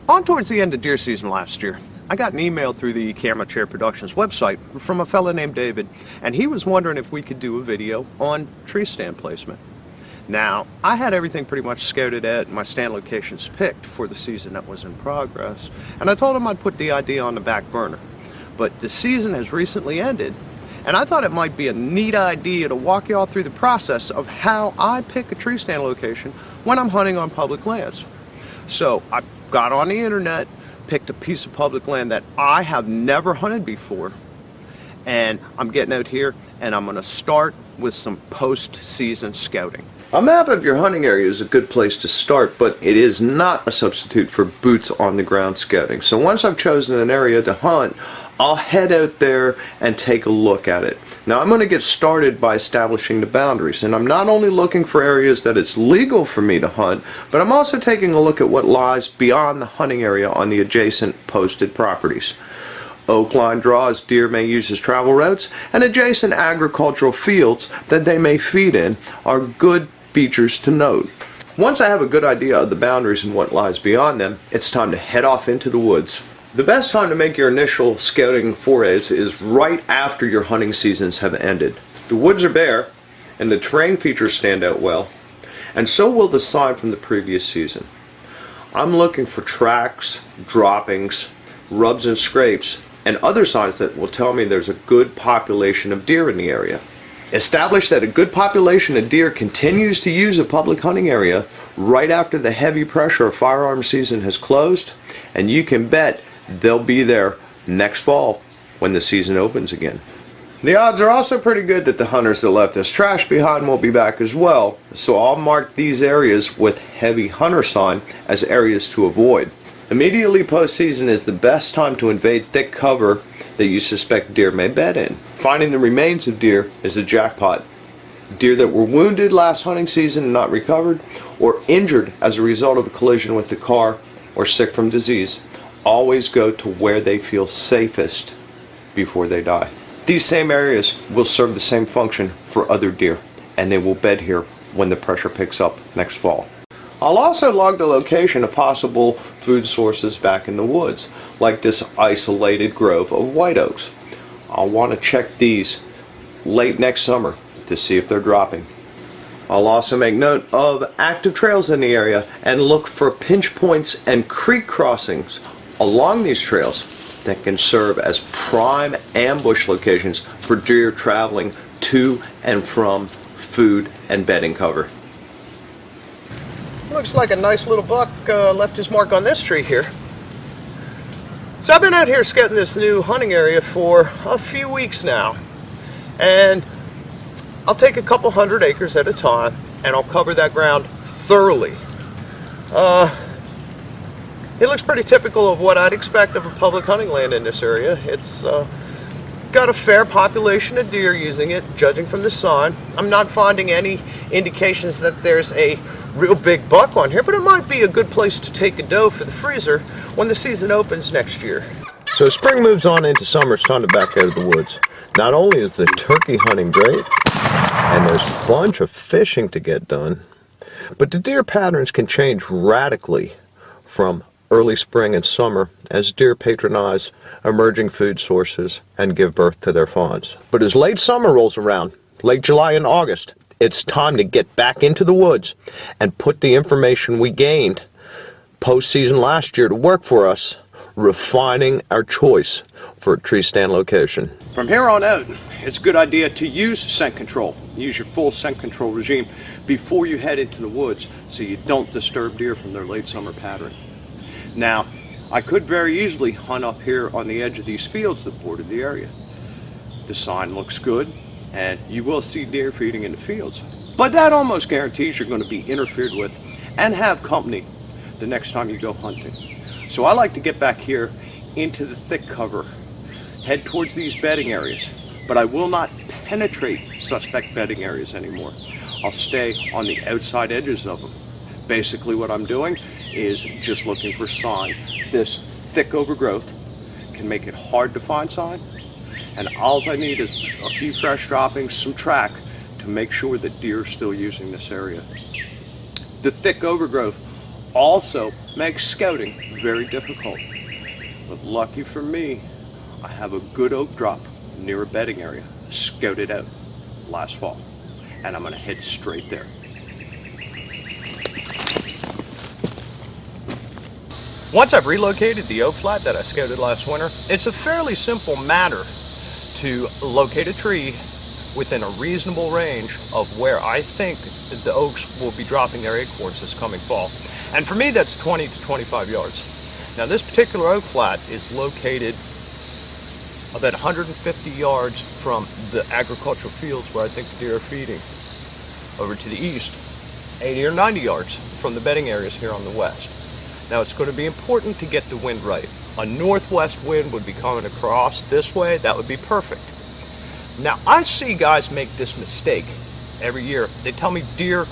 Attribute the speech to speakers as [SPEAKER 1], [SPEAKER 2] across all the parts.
[SPEAKER 1] On towards the end of deer season last year, I got an email through the Camera Chair Productions website from a fellow named David, and he was wondering if we could do a video on tree stand placement. Now, I had everything pretty much scouted out and my stand locations picked for the season that was in progress, and I told him I'd put the idea on the back burner. But the season has recently ended, and I thought it might be a neat idea to walk you all through the process of how I pick a tree stand location when I'm hunting on public lands. So I got on the internet, picked a piece of public land that I have never hunted before, and I'm getting out here and I'm going to start with some post-season scouting. A map of your hunting area is a good place to start, but it is not a substitute for boots on the ground scouting. So once I've chosen an area to hunt, I'll head out there and take a look at it. Now I'm going to get started by establishing the boundaries, and I'm not only looking for areas that it's legal for me to hunt, but I'm also taking a look at what lies beyond the hunting area on the adjacent posted properties. Oak line draws deer may use as travel routes, and adjacent agricultural fields that they may feed in are good features to note. Once I have a good idea of the boundaries and what lies beyond them, it's time to head off into the woods. The best time to make your initial scouting forays is right after your hunting seasons have ended. The woods are bare, and the terrain features stand out well, and so will the sign from the previous season. I'm looking for tracks, droppings, rubs and scrapes, and other signs that will tell me there's a good population of deer in the area. Establish that a good population of deer continues to use a public hunting area right after the heavy pressure of firearm season has closed, and you can bet they'll be there next fall when the season opens again. The odds are also pretty good that the hunters that left this trash behind will be back as well, so I'll mark these areas with heavy hunter sign as areas to avoid. Immediately post-season is the best time to invade thick cover that you suspect deer may bed in. Finding the remains of deer is a jackpot. Deer that were wounded last hunting season and not recovered, or injured as a result of a collision with the car, or sick from disease, always go to where they feel safest before they die. These same areas will serve the same function for other deer, and they will bed here when the pressure picks up next fall. I'll also log the location of possible food sources back in the woods, like this isolated grove of white oaks. I'll want to check these late next summer to see if they're dropping. I'll also make note of active trails in the area and look for pinch points and creek crossings along these trails that can serve as prime ambush locations for deer traveling to and from food and bedding cover. Looks like a nice little buck left his mark on this tree here. So I've been out here scouting this new hunting area for a few weeks now, and I'll take a couple hundred acres at a time and I'll cover that ground thoroughly. It looks pretty typical of what I'd expect of a public hunting land in this area. It's got a fair population of deer using it, judging from the sign. I'm not finding any indications that there's a real big buck on here, but it might be a good place to take a doe for the freezer when the season opens next year. So spring moves on into summer, it's time to back out of the woods. Not only is the turkey hunting great, and there's a bunch of fishing to get done, but the deer patterns can change radically from early spring and summer as deer patronize emerging food sources and give birth to their fawns. But as late summer rolls around, late July and August, it's time to get back into the woods and put the information we gained post-season last year to work for us, refining our choice for a tree stand location. From here on out, it's a good idea to use scent control. Use your full scent control regime before you head into the woods so you don't disturb deer from their late summer pattern. Now, I could very easily hunt up here on the edge of these fields that border the area. The sign looks good, and you will see deer feeding in the fields. But that almost guarantees you're going to be interfered with and have company the next time you go hunting. So I like to get back here into the thick cover, head towards these bedding areas, but I will not penetrate suspect bedding areas anymore. I'll stay on the outside edges of them. Basically what I'm doing is just looking for sign. This thick overgrowth can make it hard to find sign, and all I need is a few fresh droppings, some track to make sure that deer are still using this area. The thick overgrowth also makes scouting very difficult. But lucky for me, I have a good oak drop near a bedding area, scouted out last fall, and I'm gonna head straight there. Once I've relocated the oak flat that I scouted last winter, it's a fairly simple matter to locate a tree within a reasonable range of where I think the oaks will be dropping their acorns this coming fall. And for me, that's 20 to 25 yards. Now, this particular oak flat is located about 150 yards from the agricultural fields where I think the deer are feeding. Over to the east, 80 or 90 yards from the bedding areas here on the west. Now, it's going to be important to get the wind right. A northwest wind would be coming across this way. That would be perfect. Now, I see guys make this mistake every year. They tell me deer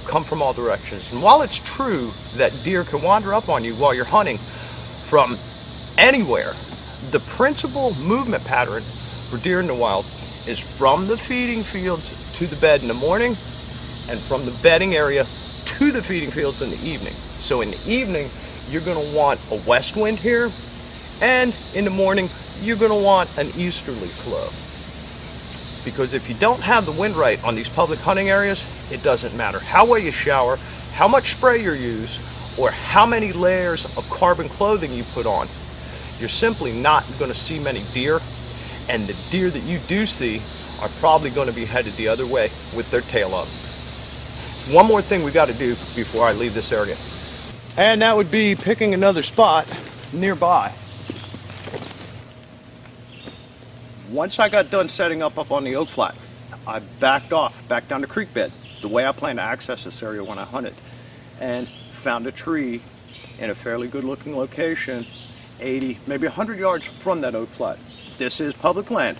[SPEAKER 1] come from all directions. And while it's true that deer can wander up on you while you're hunting from anywhere, the principal movement pattern for deer in the wild is from the feeding fields to the bed in the morning, and from the bedding area to the feeding fields in the evening. So in the evening, you're going to want a west wind here, and in the morning, you're going to want an easterly flow. Because if you don't have the wind right on these public hunting areas, it doesn't matter how well you shower, how much spray you use, or how many layers of carbon clothing you put on. You're simply not going to see many deer, and the deer that you do see are probably going to be headed the other way with their tail up. One more thing we got to do before I leave this area, and that would be picking another spot nearby. Once I got done setting up on the oak flat, I backed off, back down the creek bed, the way I plan to access this area when I hunted, and found a tree in a fairly good looking location, 80, maybe 100 yards from that oak flat. This is public land.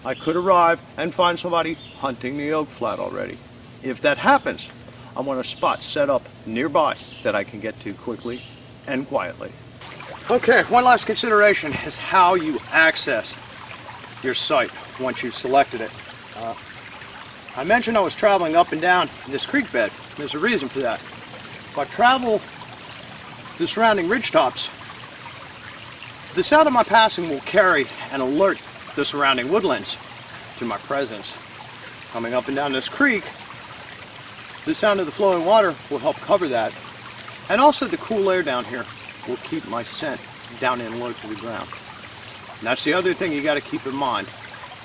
[SPEAKER 1] I could arrive and find somebody hunting the oak flat already. If that happens, I want a spot set up nearby that I can get to quickly and quietly. Okay, one last consideration is how you access your site once you've selected it. I mentioned I was traveling up and down this creek bed. There's a reason for that. If I travel the surrounding ridge tops, the sound of my passing will carry and alert the surrounding woodlands to my presence. Coming up and down this creek, the sound of the flowing water will help cover that. And also the cool air down here will keep my scent down in low to the ground. And that's the other thing you got to keep in mind.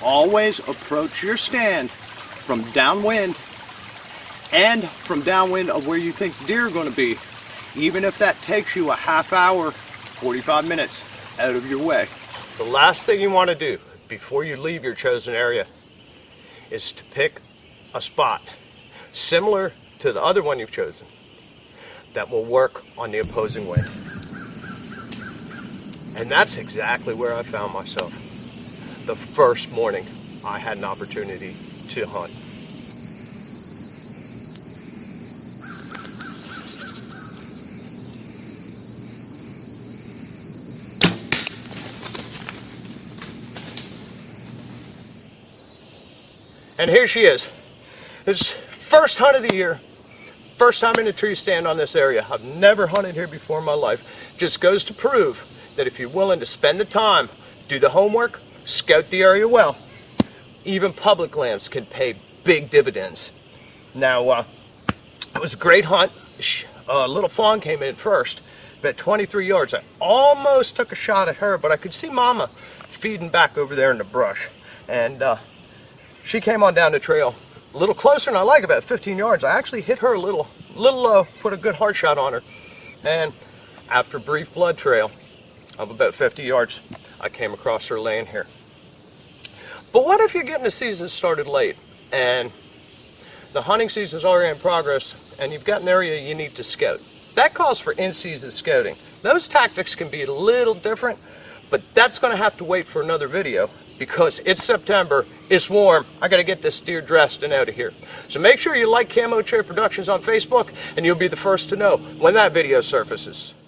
[SPEAKER 1] Always approach your stand from downwind and from downwind of where you think deer are going to be, even if that takes you a half hour, 45 minutes out of your way. The last thing you want to do before you leave your chosen area is to pick a spot similar to the other one you've chosen that will work on the opposing wind. And that's exactly where I found myself the first morning I had an opportunity to hunt. And here she is. It's first hunt of the year. First time in a tree stand on this area. I've never hunted here before in my life. Just goes to prove that if you're willing to spend the time, do the homework, scout the area well, even public lands can pay big dividends. Now, it was a great hunt. A little fawn came in first, about 23 yards. I almost took a shot at her, but I could see Mama feeding back over there in the brush. And she came on down the trail a little closer than I like, about 15 yards. I actually hit her a little low, put a good hard shot on her. And after a brief blood trail of about 50 yards, I came across her laying here. But what if you're getting the season started late and the hunting season's already in progress and you've got an area you need to scout? That calls for in-season scouting. Those tactics can be a little different, but that's going to have to wait for another video because it's September, it's warm, I got to get this deer dressed and out of here. So make sure you like Camo Chair Productions on Facebook and you'll be the first to know when that video surfaces.